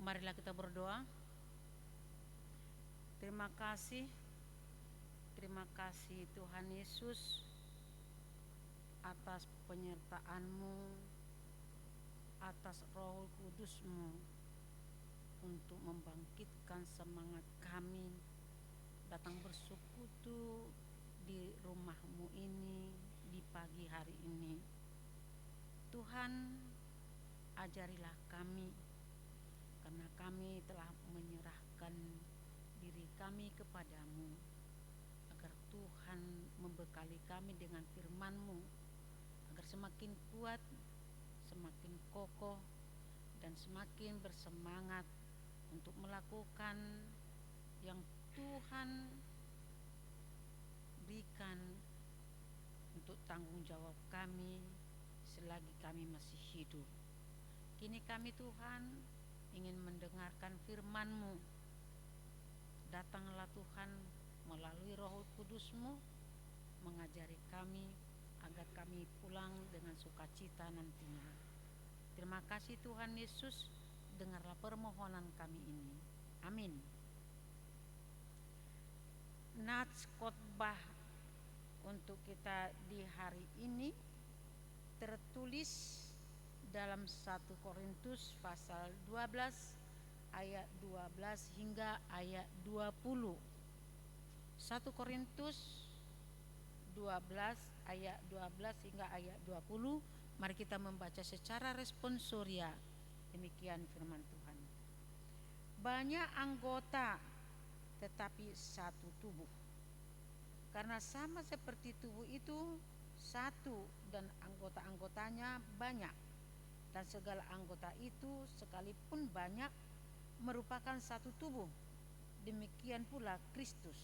Marilah kita berdoa. Terima kasih Tuhan Yesus atas penyertaan-Mu, atas Roh Kudus-Mu untuk membangkitkan semangat kami datang bersekutu di rumah-Mu ini di pagi hari ini. Tuhan, ajarilah kami, karena kami telah menyerahkan diri kami kepadamu, agar Tuhan membekali kami dengan firman-Mu, agar semakin kuat, semakin kokoh, dan semakin bersemangat untuk melakukan yang Tuhan berikan untuk tanggung jawab kami selagi kami masih hidup. Kini kami Tuhan ingin mendengarkan firman-Mu. Datanglah Tuhan melalui Roh Kudus-Mu mengajari kami agar kami pulang dengan sukacita nantinya. Terima kasih Tuhan Yesus, dengarlah permohonan kami ini. Amin. Nats khotbah untuk kita di hari ini tertulis dalam 1 Korintus pasal 12 ayat 12 hingga ayat 20. 1 Korintus 12 ayat 12 hingga ayat 20. Mari kita membaca secara responsoria. Demikian firman Tuhan. Banyak anggota tetapi satu tubuh. Karena sama seperti tubuh itu satu dan anggota-anggotanya banyak, dan segala anggota itu sekalipun banyak merupakan satu tubuh. Demikian pula Kristus.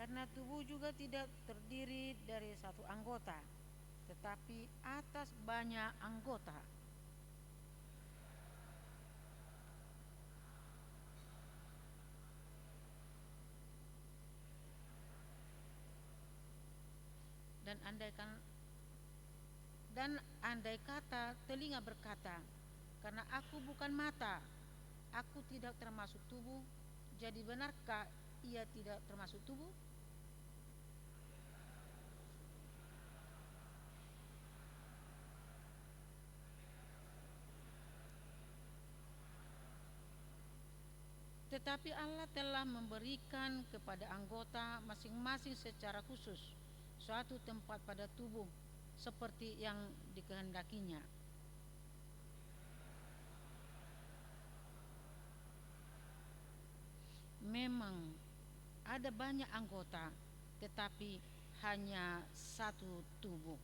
Karena tubuh juga tidak terdiri dari satu anggota, tetapi atas banyak anggota. Dan andai kata telinga berkata, karena aku bukan mata, aku tidak termasuk tubuh, jadi benarkah ia tidak termasuk tubuh? Tetapi Allah telah memberikan kepada anggota masing-masing secara khusus suatu tempat pada tubuh seperti yang dikehendakinya. Memang ada banyak anggota, tetapi hanya satu tubuh.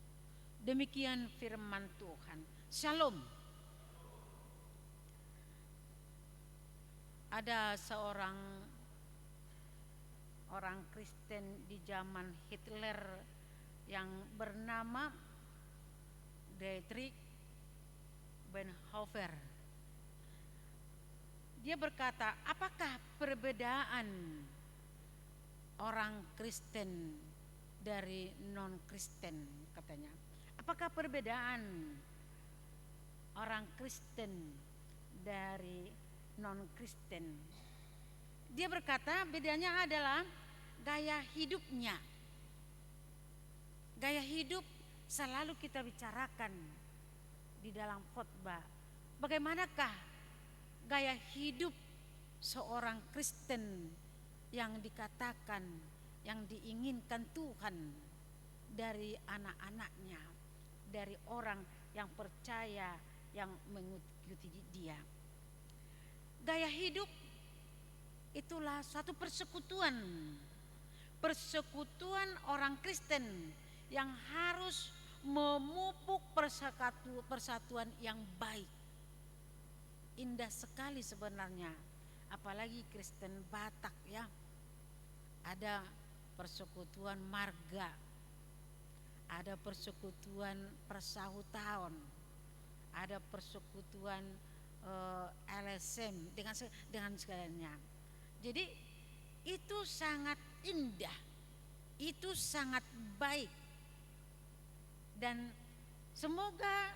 Demikian firman Tuhan. Shalom. Ada seorang orang Kristen di zaman Hitler yang bernama Dietrich Bonhoeffer. Dia berkata, apakah perbedaan orang Kristen dari non-Kristen, katanya. Apakah perbedaan orang Kristen dari non-Kristen? Dia berkata bedanya adalah gaya hidupnya. Gaya hidup selalu kita bicarakan di dalam khotbah. Bagaimanakah gaya hidup seorang Kristen yang dikatakan, yang diinginkan Tuhan dari anak-anaknya, dari orang yang percaya, yang mengikuti Dia. Gaya hidup itulah suatu persekutuan orang Kristen yang harus memupuk persatuan yang baik. Indah sekali sebenarnya, apalagi Kristen Batak ya. Ada persekutuan marga, ada persekutuan persahutan, ada persekutuan LSM dengan segalanya. Jadi itu sangat indah, itu sangat baik, dan semoga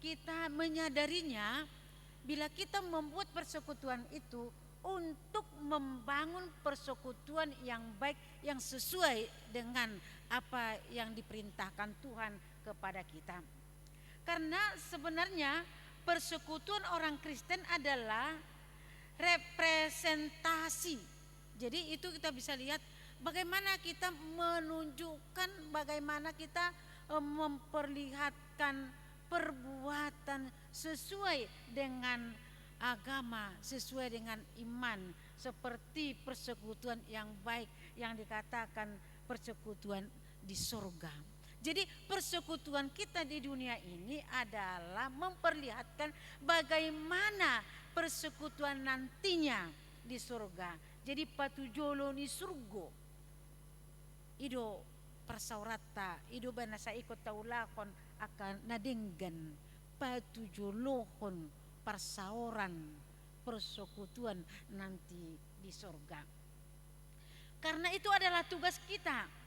kita menyadarinya bila kita membuat persekutuan itu untuk membangun persekutuan yang baik, yang sesuai dengan apa yang diperintahkan Tuhan kepada kita. Karena sebenarnya persekutuan orang Kristen adalah representasi. Jadi itu kita bisa lihat bagaimana kita menunjukkan, bagaimana kita memperlihatkan perbuatan sesuai dengan agama, sesuai dengan iman, seperti persekutuan yang baik yang dikatakan persekutuan di surga. Jadi persekutuan kita di dunia ini adalah memperlihatkan bagaimana persekutuan nantinya di surga. Jadi patujolo ni surgo ido persaurata ido banasa ikut taulakon akan nadenggan patujolohon persauran persekutuan nanti di surga. Karena itu adalah tugas kita.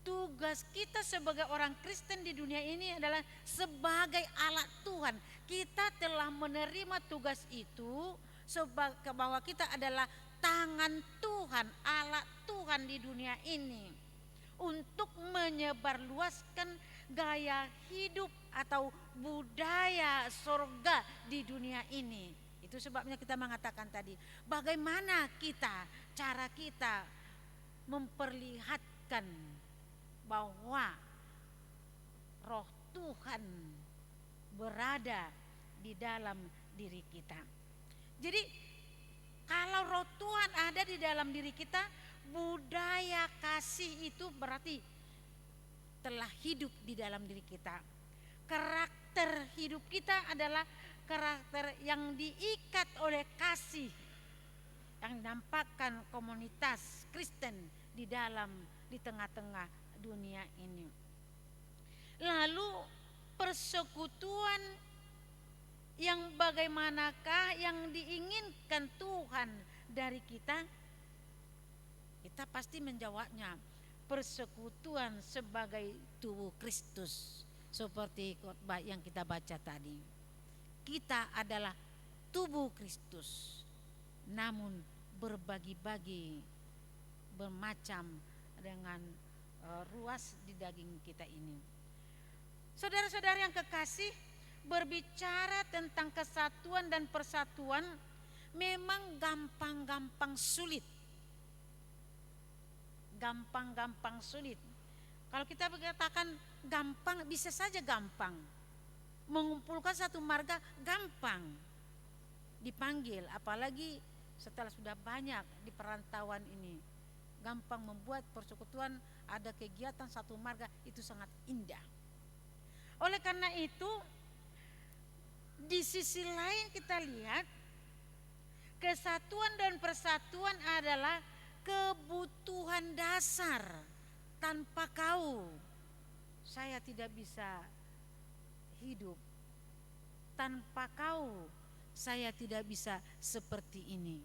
Tugas kita sebagai orang Kristen di dunia ini adalah sebagai alat Tuhan. Kita telah menerima tugas itu bahwa kita adalah tangan Tuhan, alat Tuhan di dunia ini untuk menyebarluaskan gaya hidup atau budaya surga di dunia ini. Itu sebabnya kita mengatakan tadi, bagaimana cara kita memperlihatkan bahwa roh Tuhan berada di dalam diri kita. Jadi kalau roh Tuhan ada di dalam diri kita, budaya kasih itu berarti telah hidup di dalam diri kita. Karakter hidup kita adalah karakter yang diikat oleh kasih, yang menampakkan komunitas Kristen di tengah-tengah dunia ini. Lalu persekutuan yang bagaimanakah yang diinginkan Tuhan dari kita? Kita pasti menjawabnya persekutuan sebagai tubuh Kristus, seperti khotbah yang kita baca tadi. Kita adalah tubuh Kristus, namun berbagi-bagi bermacam dengan ruas di daging kita ini. Saudara-saudara yang kekasih, berbicara tentang kesatuan dan persatuan memang gampang-gampang sulit. Gampang-gampang sulit. Kalau kita berkatakan gampang, bisa saja gampang. Mengumpulkan satu marga gampang dipanggil, apalagi setelah sudah banyak di perantauan ini. Gampang membuat persekutuan, ada kegiatan satu marga, itu sangat indah. Oleh karena itu, di sisi lain kita lihat kesatuan dan persatuan adalah kebutuhan dasar. Tanpa kau saya tidak bisa hidup. Tanpa kau saya tidak bisa seperti ini.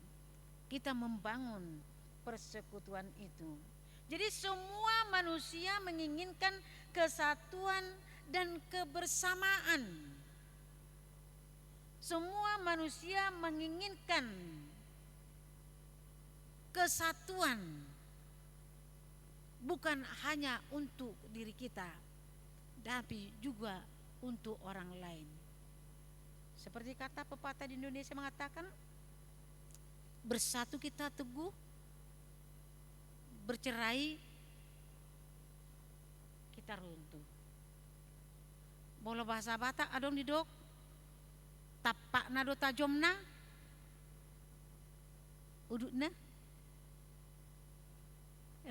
Kita membangun persekutuan itu. Jadi semua manusia menginginkan kesatuan dan kebersamaan. Semua manusia menginginkan kesatuan, bukan hanya untuk diri kita, tapi juga untuk orang lain. Seperti kata pepatah di Indonesia mengatakan, bersatu kita teguh, bercerai kita runtuh. Bola bahasa Batak adong didok, tapak nado tajomna, udukna,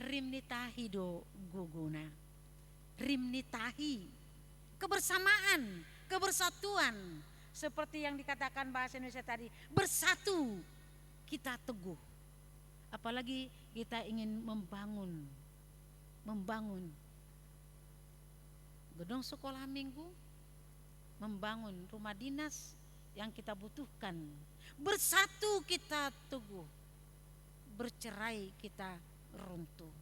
rim nitahi do guguna. Rim nitahi, kebersamaan, kebersatuan, seperti yang dikatakan bahasa Indonesia tadi, bersatu kita teguh. Apalagi kita ingin membangun gedung sekolah minggu, membangun rumah dinas, yang kita butuhkan. Bersatu kita teguh, bercerai kita runtuh.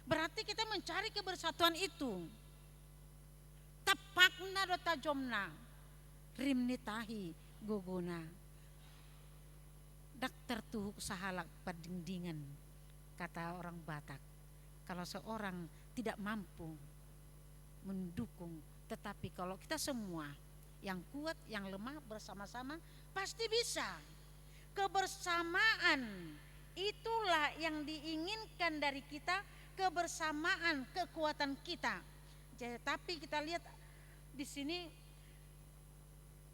Berarti kita mencari kebersatuan itu. Tapakna do tajomna, rimnitahi gogona. Daktar tuhuk sahalak padingdingan, kata orang Batak. Kalau seorang tidak mampu mendukung, tetapi kalau kita semua yang kuat, yang lemah bersama-sama pasti bisa. Kebersamaan itulah yang diinginkan dari kita, kebersamaan, kekuatan kita. Tapi kita lihat di sini,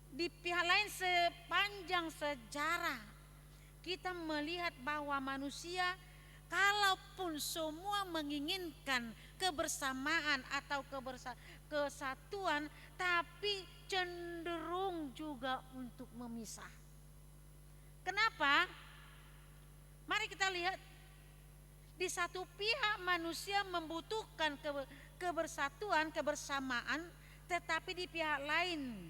di pihak lain sepanjang sejarah kita melihat bahwa manusia kalaupun semua menginginkan kebersamaan atau kesatuan, tapi cenderung juga untuk memisah. Kenapa? Mari kita lihat, di satu pihak manusia membutuhkan kebersatuan, kebersamaan, tetapi di pihak lain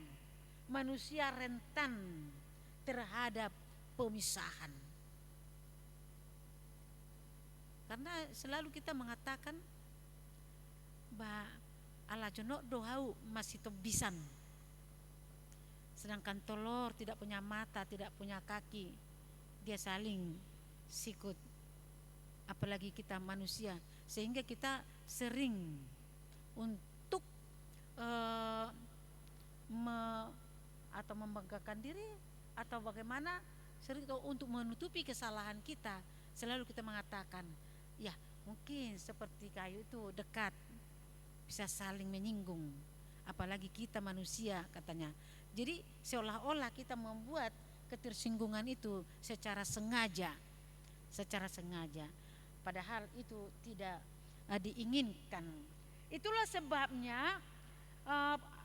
manusia rentan terhadap pemisahan. Karena selalu kita mengatakan bah ala jonok dohau masih tobisan, sedangkan telur tidak punya mata, tidak punya kaki, dia saling sikut. Apalagi kita manusia, sehingga kita sering untuk atau membanggakan diri atau bagaimana, sering untuk menutupi kesalahan kita. Selalu kita mengatakan, ya mungkin seperti kayu itu dekat, bisa saling menyinggung, apalagi kita manusia katanya. Jadi seolah-olah kita membuat ketersinggungan itu secara sengaja, padahal itu tidak diinginkan. Itulah sebabnya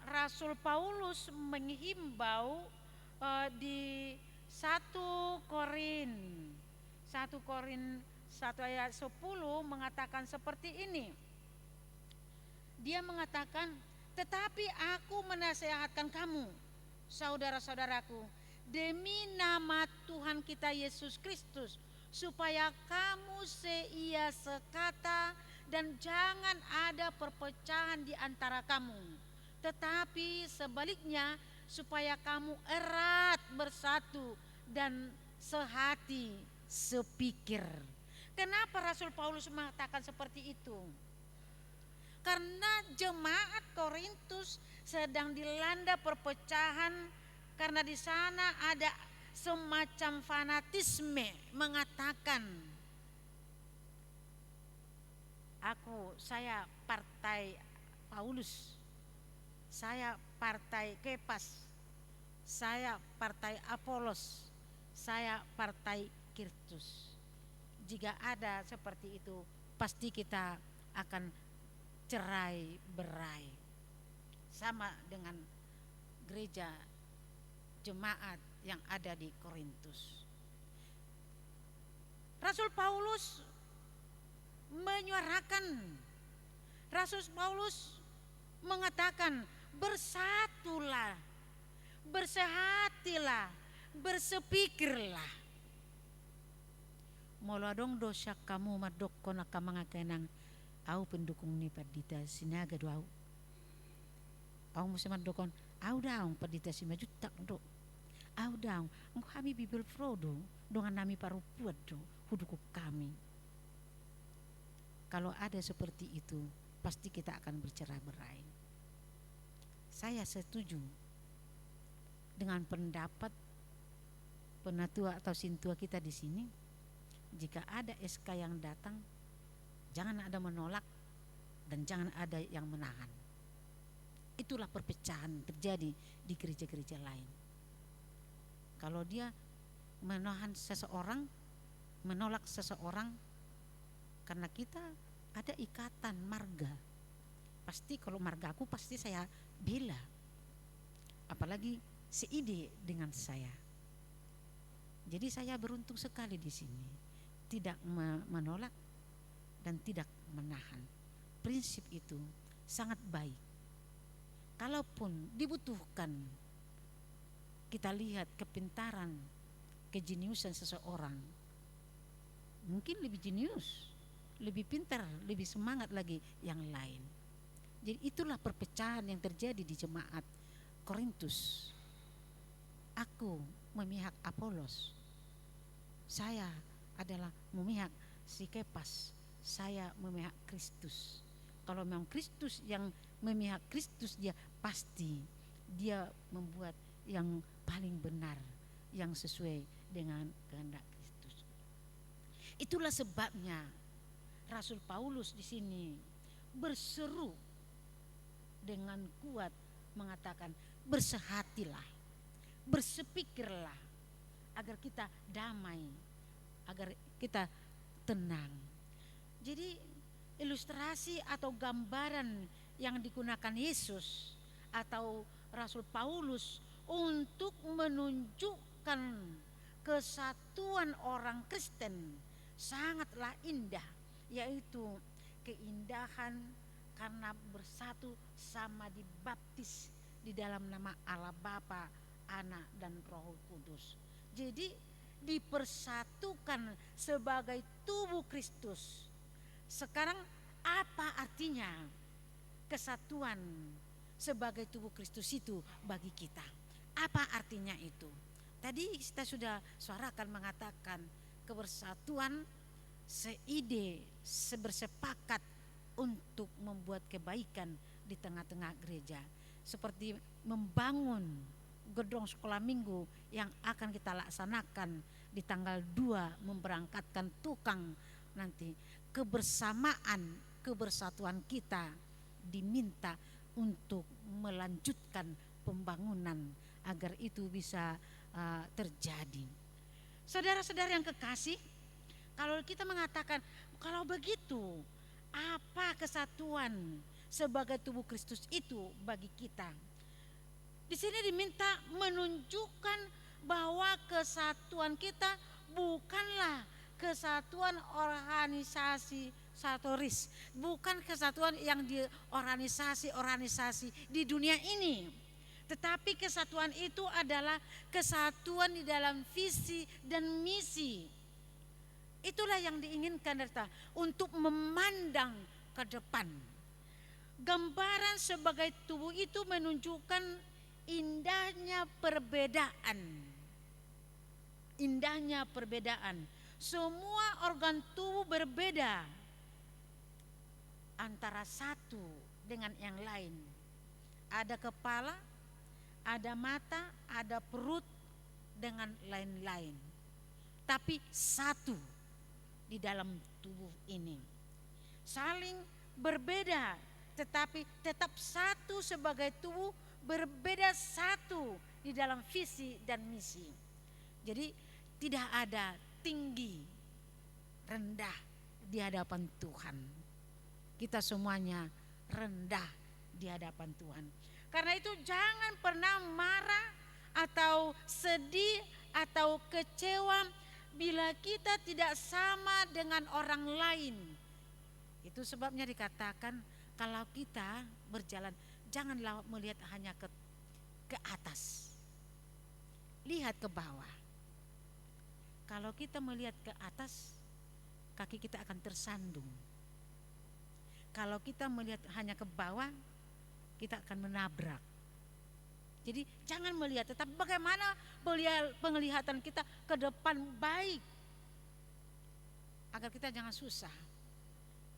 Rasul Paulus menghimbau di 1 Korin 1 ayat 10 mengatakan seperti ini. Dia mengatakan, tetapi aku menasehatkan kamu, saudara-saudaraku, demi nama Tuhan kita Yesus Kristus, supaya kamu seia sekata dan jangan ada perpecahan di antara kamu, tetapi sebaliknya supaya kamu erat bersatu dan sehati sepikir. Kenapa Rasul Paulus mengatakan seperti itu? Karena jemaat Korintus sedang dilanda perpecahan, karena di sana ada semacam fanatisme mengatakan, saya partai Paulus, saya partai Kepas, saya partai Apolos, saya partai Kristus. Jika ada seperti itu, pasti kita akan cerai berai. Sama dengan gereja jemaat yang ada di Korintus. Rasul Paulus menyuarakan, Rasul Paulus mengatakan, bersatulah, bersehatilah, bersepikirlah. Moladong dosa kamu madokko naka mga kenang au pendukung ni padita sinaga do au musim madokon au daong padita si majutak do au daong engko kami bibel frodo dengan nami parupuat do huduku kami. Kalau ada seperti itu, pasti kita akan bercerai-berai. Saya setuju dengan pendapat penatua atau sintua kita di sini. Jika ada SK yang datang, jangan ada menolak dan jangan ada yang menahan. Itulah perpecahan terjadi di gereja-gereja lain. Kalau dia menahan seseorang, menolak seseorang, karena kita ada ikatan marga. Pasti kalau marga aku pasti saya bela. Apalagi seide dengan saya. Jadi saya beruntung sekali di sini. Tidak menolak dan tidak menahan. Prinsip itu sangat baik. Kalaupun dibutuhkan kita lihat kepintaran, kejeniusan seseorang, mungkin lebih jenius, lebih pintar, lebih semangat lagi yang lain. Jadi itulah perpecahan yang terjadi di jemaat Korintus. Aku memihak Apolos, saya adalah memihak si Kepas, saya memihak Kristus. Kalau memang Kristus yang memihak Kristus, dia pasti dia membuat yang paling benar, yang sesuai dengan kehendak Kristus. Itulah sebabnya Rasul Paulus di sini berseru dengan kuat mengatakan, bersehatilah, bersepikirlah agar kita damai, agar kita tenang. Jadi ilustrasi atau gambaran yang digunakan Yesus atau Rasul Paulus untuk menunjukkan kesatuan orang Kristen sangatlah indah, yaitu keindahan karena bersatu sama dibaptis di dalam nama Allah Bapa, Anak dan Roh Kudus. Jadi dipersatukan sebagai tubuh Kristus. Sekarang apa artinya kesatuan sebagai tubuh Kristus itu bagi kita? Apa artinya itu? Tadi kita sudah suarakan mengatakan kebersatuan seide, sebersepakat untuk membuat kebaikan di tengah-tengah gereja. Seperti membangun gedung sekolah minggu yang akan kita laksanakan di tanggal 2, memberangkatkan tukang nanti. Kebersamaan, kebersatuan kita diminta untuk melanjutkan pembangunan agar itu bisa terjadi. Saudara-saudara yang kekasih, kalau kita mengatakan kalau begitu, apa kesatuan sebagai tubuh Kristus itu bagi kita? Di sini diminta menunjukkan bahwa kesatuan kita bukanlah kesatuan organisasi satoris, bukan kesatuan yang di organisasi di dunia ini, tetapi kesatuan itu adalah kesatuan di dalam visi dan misi. Itulah yang diinginkan kita untuk memandang ke depan. Gambaran sebagai tubuh itu menunjukkan indahnya perbedaan. Indahnya perbedaan. Semua organ tubuh berbeda antara satu dengan yang lain. Ada kepala, ada mata, ada perut, dengan lain-lain. Tapi satu di dalam tubuh ini. Saling berbeda, tetapi tetap satu sebagai tubuh, berbeda satu di dalam visi dan misi. Jadi tidak ada tinggi rendah di hadapan Tuhan. Kita semuanya rendah di hadapan Tuhan. Karena itu jangan pernah marah atau sedih atau kecewa bila kita tidak sama dengan orang lain. Itu sebabnya dikatakan kalau kita berjalan janganlah melihat hanya ke atas. Lihat ke bawah. Kalau kita melihat ke atas, kaki kita akan tersandung. Kalau kita melihat hanya ke bawah, kita akan menabrak. Jadi jangan melihat, tetapi bagaimana penglihatan kita ke depan baik, agar kita jangan susah.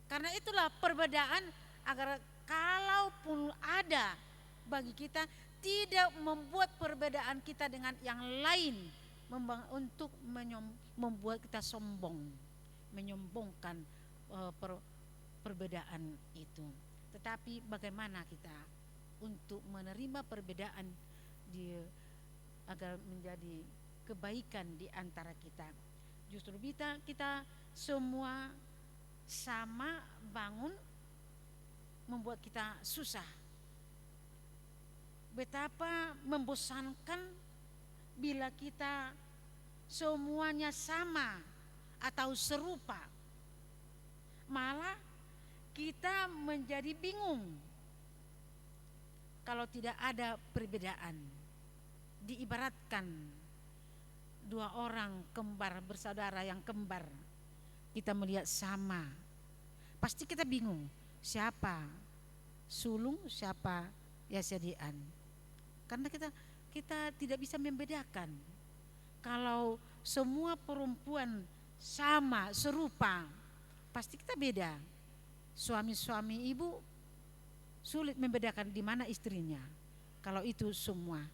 Karena itulah perbedaan, agar kalaupun ada bagi kita, tidak membuat perbedaan kita dengan yang lain untuk membuat kita sombong, menyombongkan perbedaan itu. Tetapi bagaimana kita untuk menerima perbedaan agar menjadi kebaikan di antara kita. Justru kita semua sama bangun membuat kita susah. Betapa membosankan bila kita semuanya sama atau serupa. Malah kita menjadi bingung kalau tidak ada perbedaan. diibaratkan dua orang kembar bersaudara yang kembar, kita melihat sama, pasti kita bingung siapa sulung siapa Yasadian, karena kita tidak bisa membedakan. Kalau semua perempuan sama serupa, pasti kita beda. Suami ibu sulit membedakan di mana istrinya. Kalau itu semua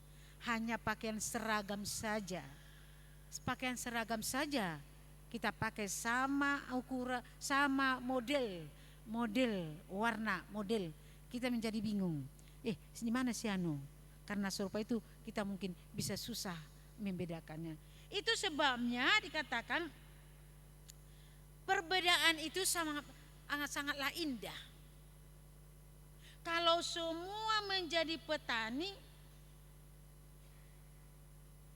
hanya pakaian seragam saja, kita pakai sama ukuran, sama model, warna, model, kita menjadi bingung. Di mana si anu? Karena serupa itu kita mungkin bisa susah membedakannya. Itu sebabnya dikatakan perbedaan itu sangatlah indah. Kalau semua menjadi petani,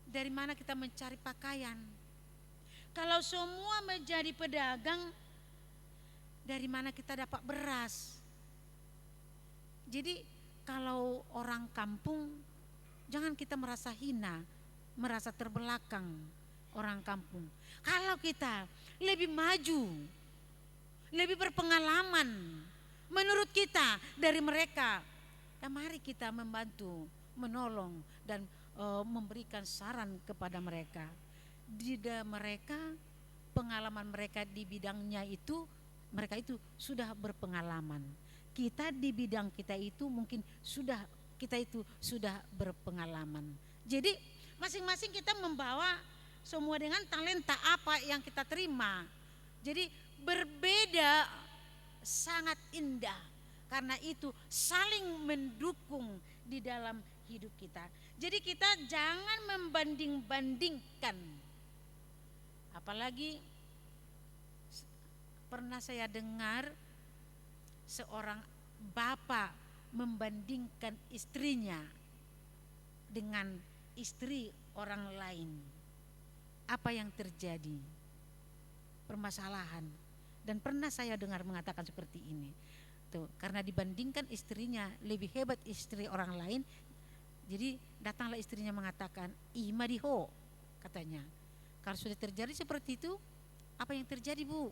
dari mana kita mencari pakaian? Kalau semua menjadi pedagang, dari mana kita dapat beras? Jadi kalau orang kampung, jangan kita merasa hina, merasa terbelakang orang kampung. Kalau kita lebih maju, lebih berpengalaman menurut kita dari mereka, mari kita membantu, menolong dan memberikan saran kepada mereka. Mereka, pengalaman mereka di bidangnya itu, mereka itu sudah berpengalaman. Kita di bidang kita itu mungkin kita itu sudah berpengalaman. Jadi masing-masing kita membawa semua dengan talenta apa yang kita terima. Jadi berbeda sangat indah, karena itu saling mendukung di dalam hidup kita. Jadi kita jangan membanding-bandingkan. Apalagi pernah saya dengar seorang bapak membandingkan istrinya dengan istri orang lain. Apa yang terjadi? Permasalahan. Dan pernah saya dengar mengatakan seperti ini. Tuh, karena dibandingkan istrinya lebih hebat istri orang lain, jadi datanglah istrinya mengatakan, "Imadiho," katanya. Kalau sudah terjadi seperti itu, apa yang terjadi, Bu?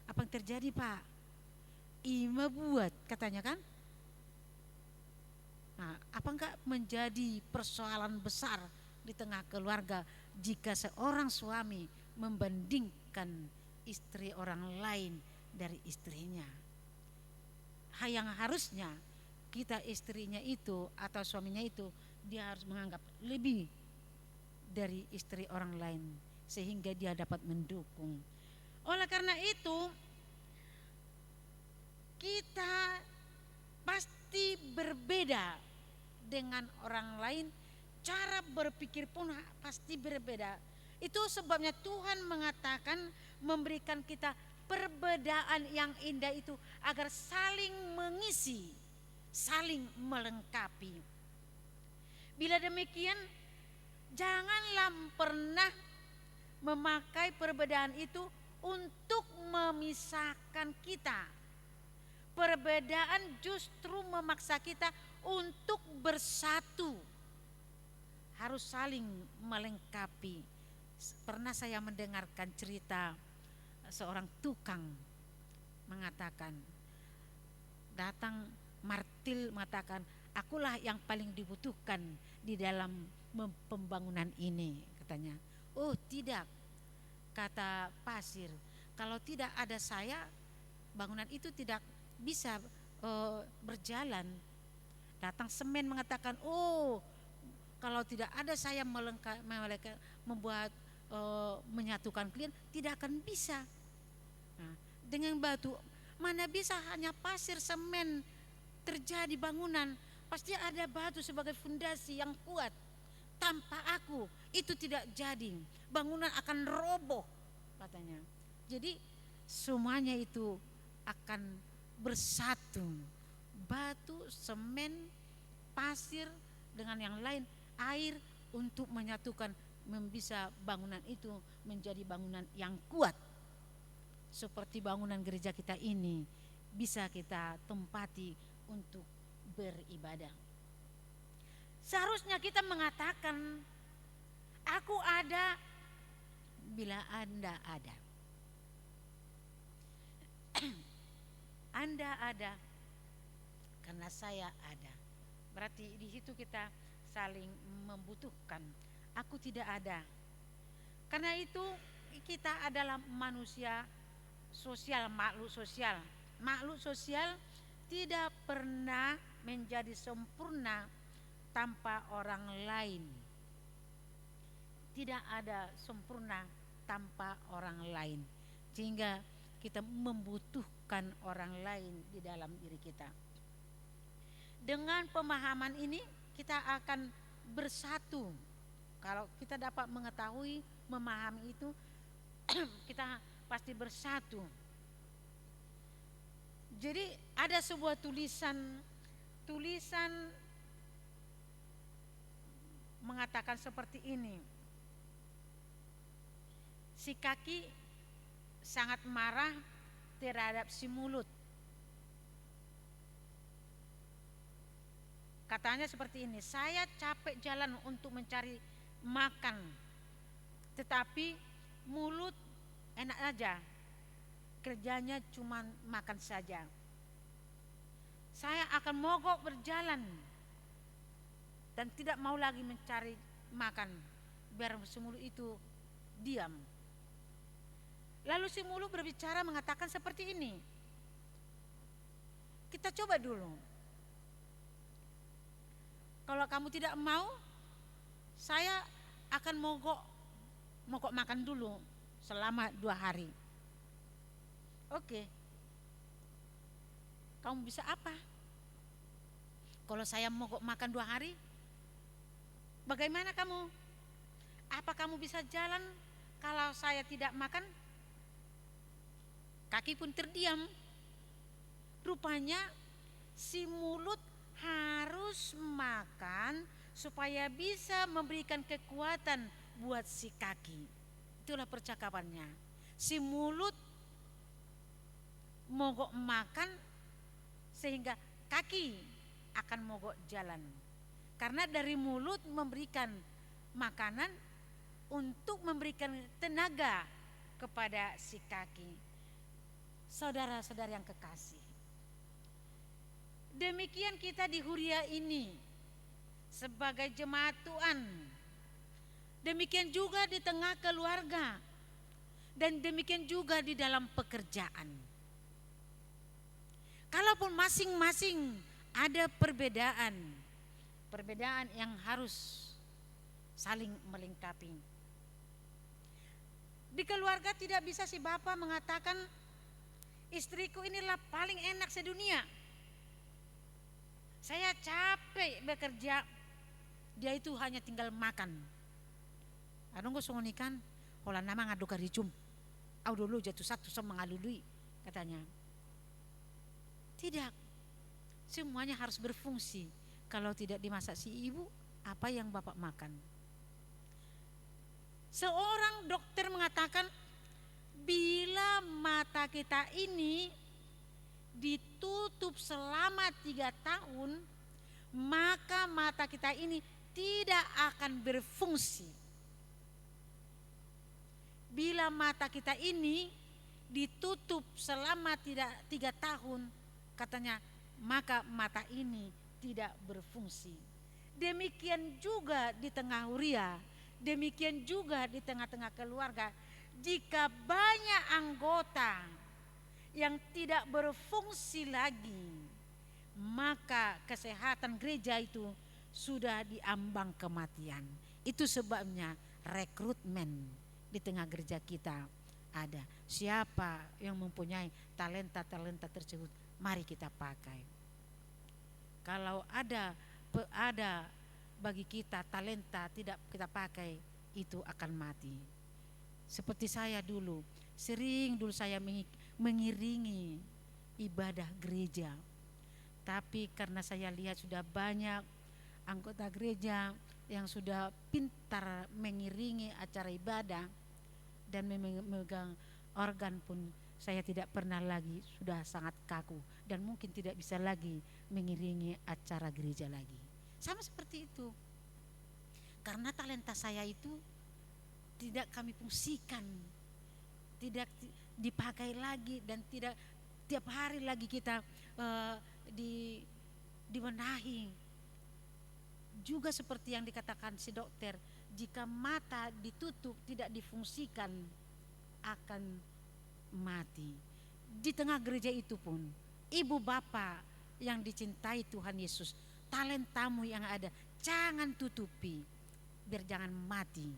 Apa yang terjadi, Pak? Ima buat, katanya kan. Nah, apa enggak menjadi persoalan besar di tengah keluarga jika seorang suami membandingkan istri orang lain dari istrinya? Yang harusnya kita istrinya itu atau suaminya itu, dia harus menganggap lebih dari istri orang lain sehingga dia dapat mendukung. Oleh karena itu kita pasti berbeda dengan orang lain, cara berpikir pun pasti berbeda. Itu sebabnya Tuhan mengatakan memberikan kita perbedaan yang indah itu agar saling mengisi, saling melengkapi. Bila demikian, janganlah pernah memakai perbedaan itu untuk memisahkan kita. Perbedaan justru memaksa kita untuk bersatu, harus saling melengkapi. Pernah saya mendengarkan cerita seorang tukang mengatakan, datang martil mengatakan, "Akulah yang paling dibutuhkan di dalam pembangunan ini," katanya. "Oh tidak," kata pasir, "kalau tidak ada saya, bangunan itu tidak bisa berjalan." Datang semen mengatakan, "Oh, kalau tidak ada saya membuat menyatukan kalian, tidak akan bisa." Nah, dengan batu mana bisa hanya pasir semen terjadi bangunan, pasti ada batu sebagai fondasi yang kuat. Tanpa aku itu tidak jadi, bangunan akan roboh, katanya. Jadi semuanya itu akan bersatu, batu, semen, pasir dengan yang lain, air, untuk menyatukan, bisa bangunan itu menjadi bangunan yang kuat. Seperti bangunan gereja kita ini bisa kita tempati untuk beribadah. Seharusnya kita mengatakan, aku ada bila Anda ada. Anda ada karena saya ada. Berarti di situ kita saling membutuhkan. Aku tidak ada. Karena itu kita adalah manusia sosial, makhluk sosial. Makhluk sosial tidak pernah menjadi sempurna tanpa orang lain. Tidak ada sempurna tanpa orang lain. Sehingga kita membutuhkan orang lain di dalam diri kita. Dengan pemahaman ini kita akan bersatu. Kalau kita dapat mengetahui, memahami itu, kita pasti bersatu. Jadi ada sebuah tulisan mengatakan seperti ini. Si kaki sangat marah terhadap si mulut. Katanya seperti ini, saya capek jalan untuk mencari makan, tetapi mulut enak aja, kerjanya cuma makan saja. Saya akan mogok berjalan dan tidak mau lagi mencari makan, biar si mulut itu diam. Lalu si mulut berbicara mengatakan seperti ini, kita coba dulu. Kalau kamu tidak mau, saya akan mogok makan dulu selama 2 hari. Oke. Kamu bisa apa? Kalau saya mogok makan 2 hari, bagaimana kamu? Apa kamu bisa jalan kalau saya tidak makan? Kaki pun terdiam. Rupanya si mulut harus makan supaya bisa memberikan kekuatan buat si kaki. Itulah percakapannya. Si mulut mogok makan sehingga kaki akan mogok jalan. Karena dari mulut memberikan makanan untuk memberikan tenaga kepada si kaki. Saudara-saudara yang kekasih, demikian kita di Huria ini sebagai jemaat Tuhan. Demikian juga di tengah keluarga, dan demikian juga di dalam pekerjaan. Kalaupun masing-masing ada perbedaan yang harus saling melengkapi. Di keluarga tidak bisa si bapak mengatakan, istriku inilah paling enak sedunia. Saya capek bekerja, dia itu hanya tinggal makan. Adong gosong ikan, hola nama ngadu karicum. Au dulu jatuh satu sama ngalului katanya. Tidak, semuanya harus berfungsi. Kalau tidak dimasak si ibu, apa yang bapak makan? Seorang dokter mengatakan, bila mata kita ini ditutup selama 3 tahun, maka mata kita ini tidak akan berfungsi. Bila mata kita ini ditutup selama 3 tahun, katanya, maka mata ini tidak berfungsi. Demikian juga di tengah Huria, demikian juga di tengah-tengah keluarga. Jika banyak anggota yang tidak berfungsi lagi, maka kesehatan gereja itu sudah diambang kematian. Itu sebabnya rekrutmen di tengah gereja kita ada. Siapa yang mempunyai talenta-talenta tersebut, mari kita pakai. Kalau ada bagi kita talenta tidak kita pakai, itu akan mati. Seperti saya dulu, sering saya mengiringi ibadah gereja. Tapi karena saya lihat sudah banyak anggota gereja yang sudah pintar mengiringi acara ibadah dan memegang organ pun, saya tidak pernah lagi, sudah sangat kaku dan mungkin tidak bisa lagi mengiringi acara gereja lagi. Sama seperti itu. Karena talenta saya itu tidak kami fungsikan, tidak dipakai lagi, dan tidak tiap hari lagi kita dibenahi. Juga seperti yang dikatakan si dokter, jika mata ditutup tidak difungsikan akan mati. Di tengah gereja itu pun, ibu bapak yang dicintai Tuhan Yesus, talentamu yang ada jangan tutupi, biar jangan mati.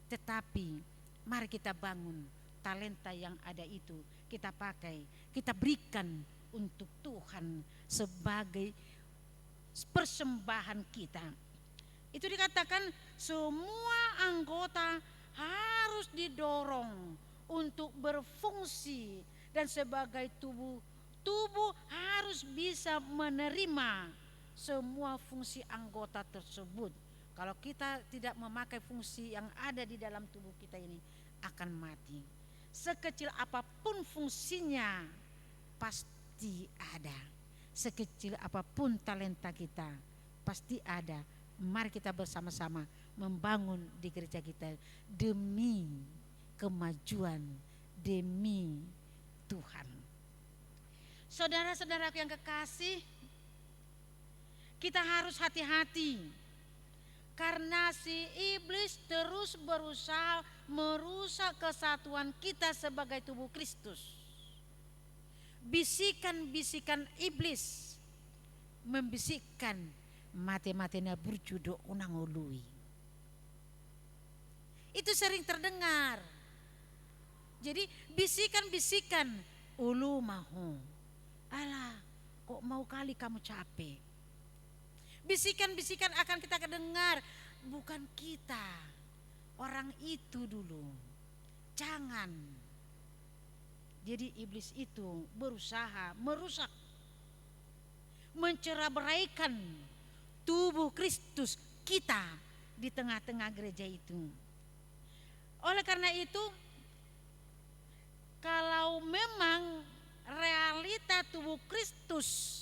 Tetapi mari kita bangun talenta yang ada itu, kita pakai, kita berikan untuk Tuhan sebagai persembahan kita. Itu dikatakan semua anggota harus didorong untuk berfungsi, dan sebagai tubuh harus bisa menerima semua fungsi anggota tersebut. Kalau kita tidak memakai fungsi yang ada di dalam tubuh kita ini, akan mati. Sekecil apapun fungsinya pasti ada. Sekecil apapun talenta kita pasti ada. Mari kita bersama-sama membangun di gereja kita demi kemajuan, demi Tuhan. Saudara-saudaraku yang kekasih, kita harus hati-hati, karena si iblis terus berusaha merusak kesatuan kita sebagai tubuh Kristus. Bisikan-bisikan iblis membisikkan mate-matena berjudo unang ului. Itu sering terdengar. Jadi bisikan-bisikan ulu mahu. Alah, kok mau kali kamu capek. Bisikan-bisikan akan kita dengar, bukan kita, orang itu dulu. Jangan. Jadi iblis itu berusaha merusak, menceraikan tubuh Kristus kita di tengah-tengah gereja itu. Oleh karena itu, kalau memang realita tubuh Kristus,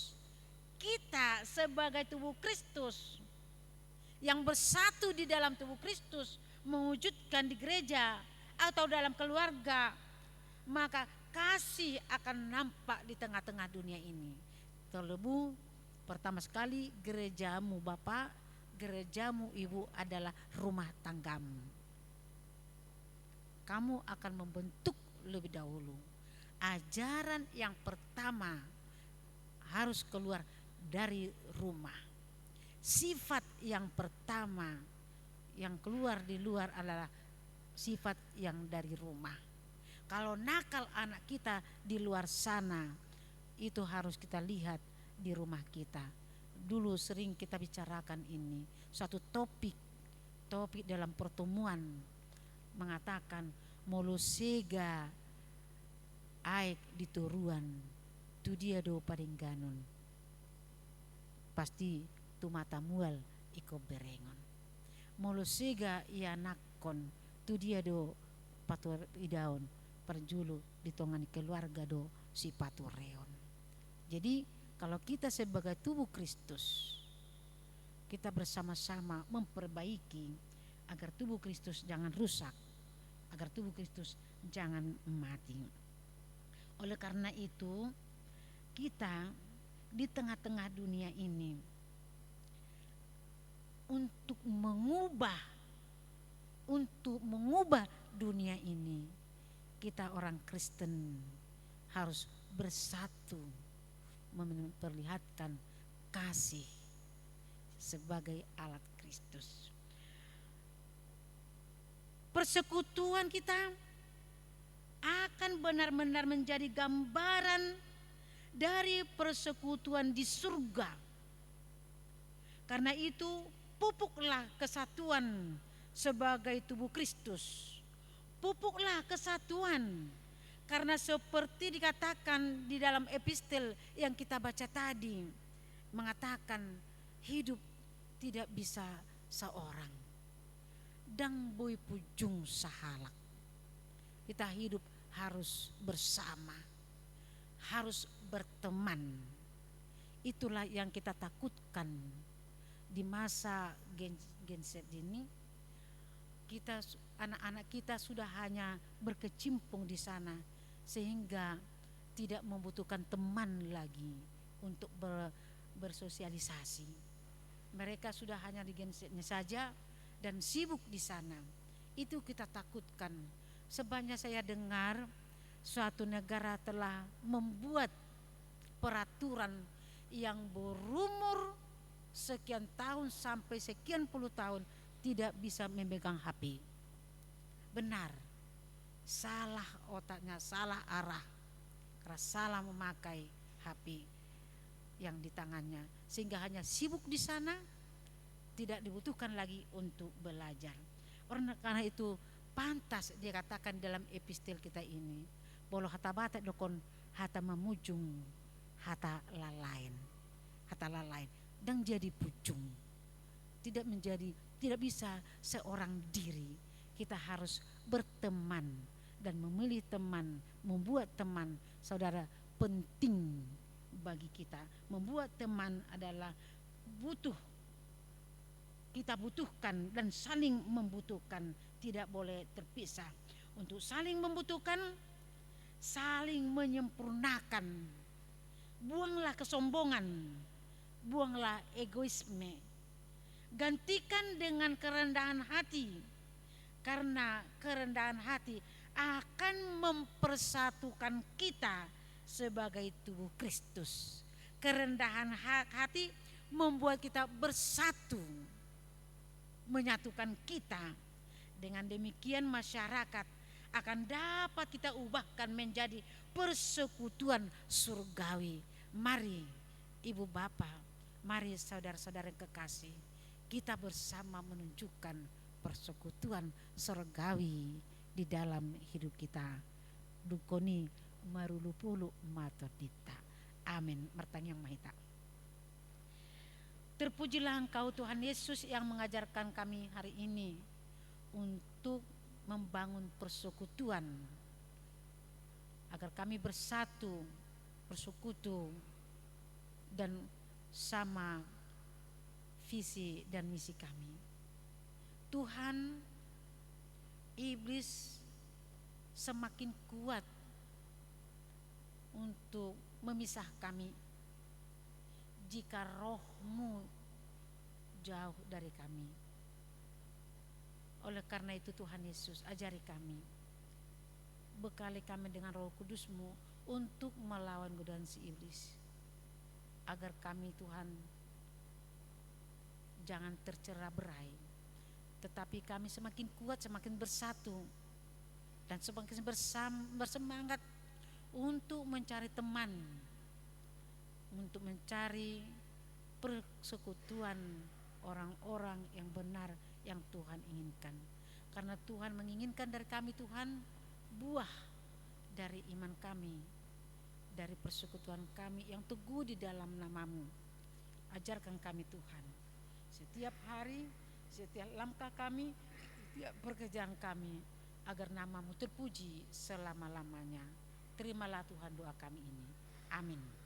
kita sebagai tubuh Kristus yang bersatu di dalam tubuh Kristus, mewujudkan di gereja atau dalam keluarga, maka kasih akan nampak di tengah-tengah dunia ini. Terlebih pertama sekali, gerejamu Bapak, gerejamu Ibu adalah rumah tanggamu. Kamu akan membentuk lebih dahulu. Ajaran yang pertama harus keluar dari rumah. Sifat yang pertama yang keluar di luar adalah sifat yang dari rumah. Kalau nakal anak kita di luar sana, itu harus kita lihat di rumah kita. Dulu sering kita bicarakan ini, suatu topik dalam pertemuan mengatakan molusega aik di turuan tu dia do padingganon pasti tu mata mual iko berengon. Molusega ia nakon tu dia do patur idaon perjulu ditongani keluarga do si patureon. Jadi kalau kita sebagai tubuh Kristus, kita bersama-sama memperbaiki agar tubuh Kristus jangan rusak, agar tubuh Kristus jangan mati. Oleh karena itu, kita di tengah-tengah dunia ini untuk mengubah dunia ini, kita orang Kristen harus bersatu memperlihatkan kasih sebagai alat Kristus. Persekutuan kita akan benar-benar menjadi gambaran dari persekutuan di surga. Karena itu pupuklah kesatuan sebagai tubuh Kristus. Pupuklah kesatuan, karena seperti dikatakan di dalam epistel yang kita baca tadi, mengatakan hidup tidak bisa seorang, dang boy pujung sahalak. Kita hidup harus bersama, harus berteman. Itulah yang kita takutkan di di masa Gen Z ini, kita anak-anak kita sudah hanya berkecimpung di sana sehingga tidak membutuhkan teman lagi untuk bersosialisasi. Mereka sudah hanya di Gen Z-nya saja dan sibuk di sana. Itu kita takutkan. Sebanyak saya dengar suatu negara telah membuat peraturan yang berumur sekian tahun sampai sekian puluh tahun tidak bisa memegang HP. Benar, salah otaknya, salah arah, karena salah memakai HP yang di tangannya, sehingga hanya sibuk di sana, tidak dibutuhkan lagi untuk belajar. Karena itu pantas dikatakan dalam epistel kita ini, bolo hata bata dokon hata memujung hata lalain dan jadi pucung. Tidak bisa seorang diri. Kita harus berteman dan memilih teman, membuat teman. Saudara, penting bagi kita. Membuat teman adalah kita butuhkan dan saling membutuhkan, tidak boleh terpisah. Untuk saling membutuhkan, saling menyempurnakan. Buanglah kesombongan, buanglah egoisme, gantikan dengan kerendahan hati, karena kerendahan hati akan mempersatukan kita sebagai tubuh Kristus. Kerendahan hati membuat kita bersatu, menyatukan kita. Dengan demikian masyarakat akan dapat kita ubahkan menjadi persekutuan surgawi. Mari ibu bapak, mari saudara-saudara kekasih, kita bersama menunjukkan persekutuan surgawi di dalam hidup kita. Dukoni marulupulu matodita. Amin. Mertanyang mahita. Terpujilah Engkau Tuhan Yesus yang mengajarkan kami hari ini untuk membangun persekutuan, agar kami bersatu, bersekutu dan sama visi dan misi kami. Tuhan, iblis semakin kuat untuk memisah kami jika roh-Mu jauh dari kami. Oleh karena itu Tuhan Yesus, ajari kami, bekali kami dengan Roh Kudus-Mu untuk melawan godaan si iblis, agar kami Tuhan jangan tercerai-berai, tetapi kami semakin kuat, semakin bersatu, dan semakin bersemangat untuk mencari teman, untuk mencari persekutuan orang-orang yang benar yang Tuhan inginkan. Karena Tuhan menginginkan dari kami Tuhan buah dari iman kami, dari persekutuan kami yang teguh di dalam nama-Mu. Ajarkan kami Tuhan, setiap hari, setiap langkah kami, setiap pekerjaan kami, agar nama-Mu terpuji selama-lamanya. Terimalah Tuhan doa kami ini. Amin.